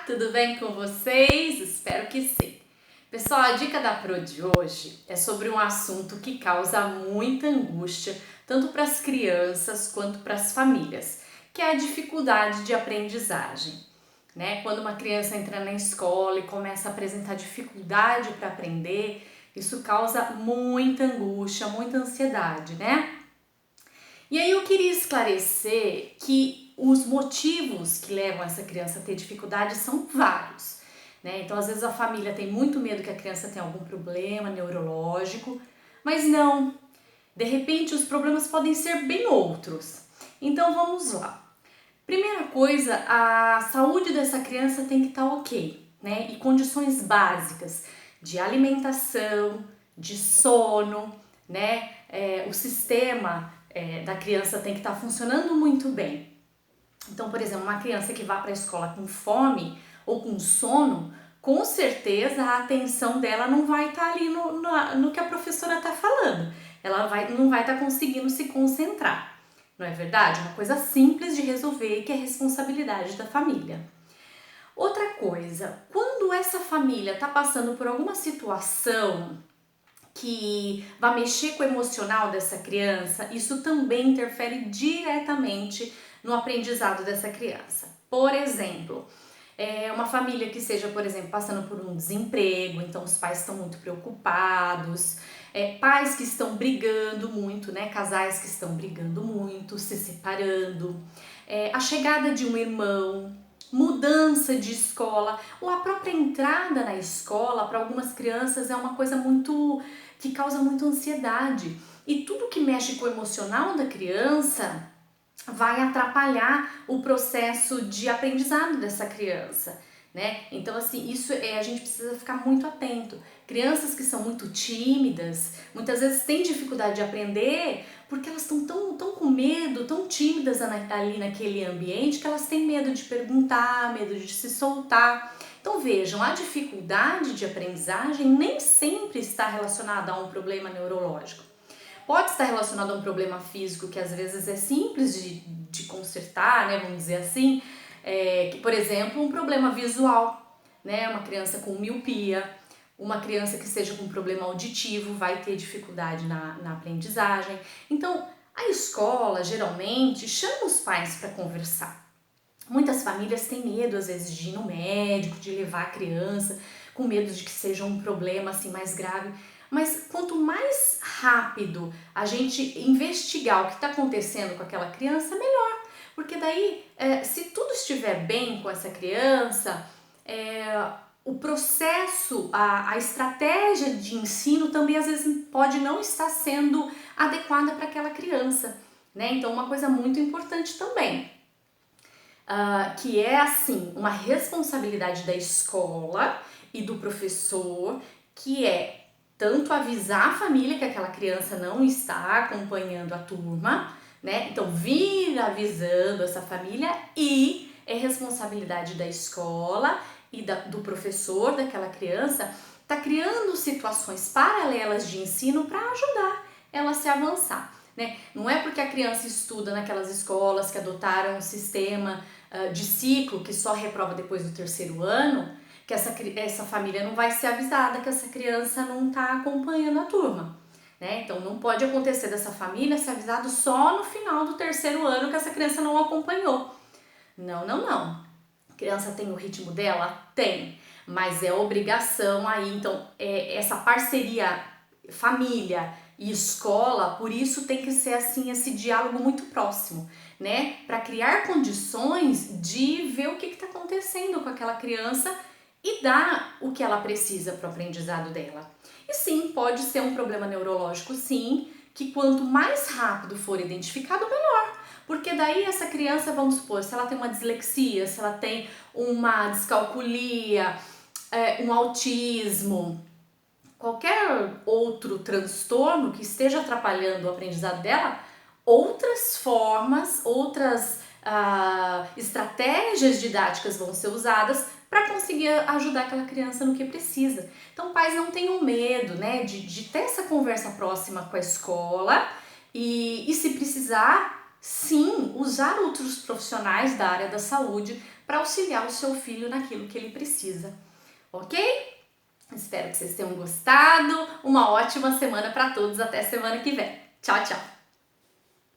tudo bem com vocês? Espero que sim. Pessoal, a dica da Pro de hoje é sobre um assunto que causa muita angústia, tanto para as crianças quanto para as famílias, que é a dificuldade de aprendizagem. Quando uma criança entra na escola e começa a apresentar dificuldade para aprender, isso causa muita angústia, muita ansiedade, né? E aí eu queria esclarecer que os motivos que levam essa criança a ter dificuldade são vários, né? Então, às vezes a família tem muito medo que a criança tenha algum problema neurológico, mas não. De repente, os problemas podem ser bem outros. Então, vamos lá. Primeira coisa, a saúde dessa criança tem que estar ok, né? E condições básicas de alimentação, de sono, né? O sistema da criança tem que estar funcionando muito bem. Então, por exemplo, uma criança que vá para a escola com fome ou com sono, com certeza a atenção dela não vai estar ali no que a professora está falando. Ela não vai estar conseguindo se concentrar. Não é verdade? Uma coisa simples de resolver que é responsabilidade da família. Outra coisa, quando essa família está passando por alguma situação que vai mexer com o emocional dessa criança, isso também interfere diretamente no aprendizado dessa criança. Por exemplo, uma família que seja, por exemplo, passando por um desemprego, então os pais estão muito preocupados, pais que estão brigando muito, né? Casais que estão brigando muito, se separando, a chegada de um irmão, mudança de escola ou a própria entrada na escola para algumas crianças é uma coisa que causa muita ansiedade. E tudo que mexe com o emocional da criança vai atrapalhar o processo de aprendizado dessa criança, né? Então, assim, isso a gente precisa ficar muito atento. Crianças que são muito tímidas, muitas vezes têm dificuldade de aprender porque elas estão tão com medo, tão tímidas ali naquele ambiente que elas têm medo de perguntar, medo de se soltar. Então, vejam, a dificuldade de aprendizagem nem sempre está relacionada a um problema neurológico. Pode estar relacionado a um problema físico que às vezes é simples de consertar, né, vamos dizer assim, que, por exemplo, um problema visual, né, uma criança com miopia, uma criança que esteja com problema auditivo vai ter dificuldade na aprendizagem. Então, a escola geralmente chama os pais para conversar. Muitas famílias têm medo, às vezes, de ir no médico, de levar a criança, com medo de que seja um problema assim mais grave. Mas quanto mais rápido a gente investigar o que está acontecendo com aquela criança, melhor. Porque daí, se tudo estiver bem com essa criança, o processo, a estratégia de ensino também às vezes pode não estar sendo adequada para aquela criança, né? Então, uma coisa muito importante também, que é assim, uma responsabilidade da escola e do professor, que é tanto avisar a família que aquela criança não está acompanhando a turma, né? Então, vir avisando essa família, e é responsabilidade da escola e do professor daquela criança tá criando situações paralelas de ensino para ajudar ela a se avançar, né? Não é porque a criança estuda naquelas escolas que adotaram um sistema de ciclo que só reprova depois do terceiro ano, que essa família não vai ser avisada que essa criança não está acompanhando a turma, né? Então não pode acontecer dessa família ser avisado só no final do terceiro ano que essa criança não acompanhou. Não. A criança tem o ritmo dela? Tem, mas é obrigação aí, então essa parceria família e escola, por isso tem que ser assim, esse diálogo muito próximo, né? Para criar condições de ver o que está acontecendo com aquela criança e dar o que ela precisa para o aprendizado dela. E sim, pode ser um problema neurológico, sim, que quanto mais rápido for identificado, melhor. Porque daí essa criança, vamos supor, se ela tem uma dislexia, se ela tem uma descalculia, um autismo, qualquer outro transtorno que esteja atrapalhando o aprendizado dela, outras formas, outras estratégias didáticas vão ser usadas para conseguir ajudar aquela criança no que precisa. Então, pais não tenham medo, né, de ter essa conversa próxima com a escola e se precisar, sim, usar outros profissionais da área da saúde para auxiliar o seu filho naquilo que ele precisa, ok? Espero que vocês tenham gostado. Uma ótima semana para todos. Até semana que vem. Tchau, tchau!